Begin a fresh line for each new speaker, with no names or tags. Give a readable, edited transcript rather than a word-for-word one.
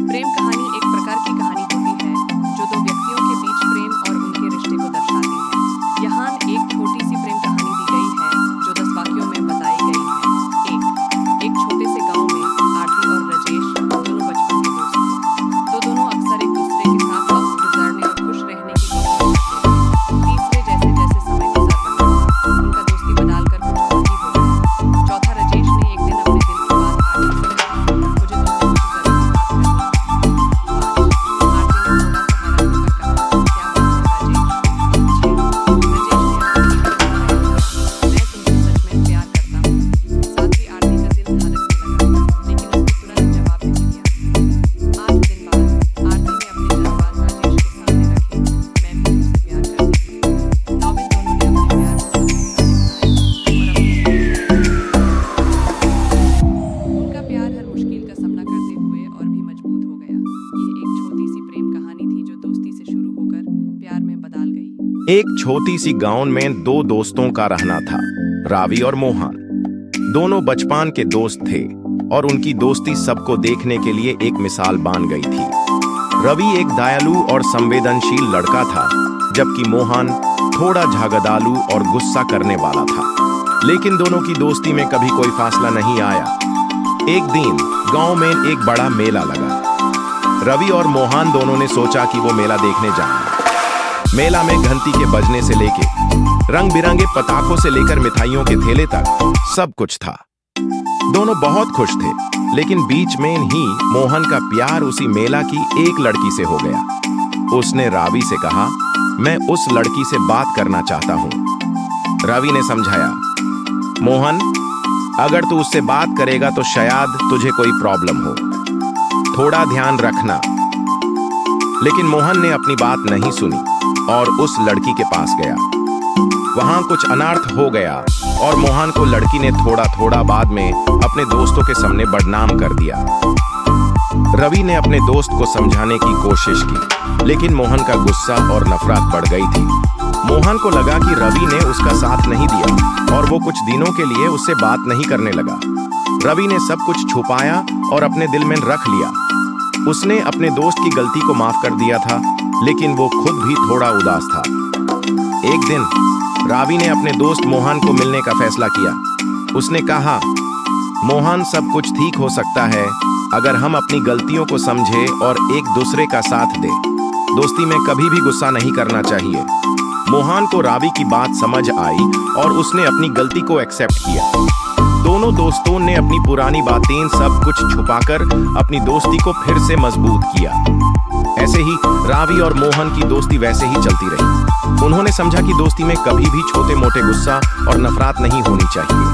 प्रेम कहानी एक प्रकार की कहानी होती है जो दो व्यक्तियों के बीच प्रेम और उनके रिश्ते को दर्शाती है। यहाँ एक छोटी सी प्रेम कहानी दी गई है जो 10 वाक्यों में बताई गई है। एक छोटे से गांव में आरती और राजेश दोनों बचपन के दोस्त थे। दोनों अक्सर एक दूसरे के साथ वक्त गुजारने और खुश रहने की कोशिश करते। तीसरे जैसे जैसे समय गुजरता गया उनका दोस्ती बदलकर कुछ और ही हो गया। चौथा राजेश ने एक दिन अपने दिल की बात आरती से कही, मुझे तुमसे कुछ जरूरी बात करनी है।
एक छोटी सी गांव में दो दोस्तों का रहना था, रावी और मोहन। दोनों बचपन के दोस्त थे और उनकी दोस्ती सबको देखने के लिए एक मिसाल बन गई थी। रवि एक दयालु और संवेदनशील लड़का था, जबकि मोहन थोड़ा झगड़ालू और गुस्सा करने वाला था। लेकिन दोनों की दोस्ती में कभी कोई फासला नहीं आया। एक दिन गांव में एक बड़ा मेला लगा। रवि और मोहन दोनों ने सोचा कि वो मेला देखने जाएंगे। मेला में घंटी के बजने से लेके रंग बिरंगे पटाखों से लेकर मिठाइयों के ठेले तक सब कुछ था। दोनों बहुत खुश थे, लेकिन बीच में ही मोहन का प्यार उसी मेला की एक लड़की से हो गया। उसने रावी से कहा, मैं उस लड़की से बात करना चाहता हूं। रावी ने समझाया, मोहन, अगर तू उससे बात करेगा तो शायद तुझे कोई प्रॉब्लम हो, थोड़ा ध्यान रखना। लेकिन मोहन ने अपनी बात नहीं सुनी और उस लड़की के पास गया। वहां कुछ अनर्थ हो गया और मोहन को लड़की ने थोड़ा थोड़ा बाद में अपने दोस्तों के सामने बदनाम कर दिया। रवि ने अपने दोस्त को समझाने की कोशिश की, लेकिन मोहन का गुस्सा और नफरत बढ़ गई थी। मोहन को लगा कि रवि ने उसका साथ नहीं दिया और वो कुछ दिनों के लिए उससे बात नहीं करने लगा। रवि ने सब कुछ छुपाया और अपने दिल में रख लिया। उसने अपने दोस्त की गलती को माफ कर दिया था, लेकिन वो खुद भी थोड़ा उदास था। एक दिन रावी ने अपने दोस्त मोहन को मिलने का फैसला किया। उसने कहा, मोहन, सब कुछ ठीक हो सकता है अगर हम अपनी गलतियों को समझे और एक दूसरे का साथ दे। दोस्ती में कभी भी गुस्सा नहीं करना चाहिए। मोहन को रावी की बात समझ आई और उसने अपनी गलती को एक्सेप्ट किया। दोनों दोस्तों ने अपनी पुरानी बातें सब कुछ छुपाकर अपनी दोस्ती को फिर से मजबूत किया। ऐसे ही रावी और मोहन की दोस्ती वैसे ही चलती रही। उन्होंने समझा कि दोस्ती में कभी भी छोटे मोटे गुस्सा और नफरत नहीं होनी चाहिए।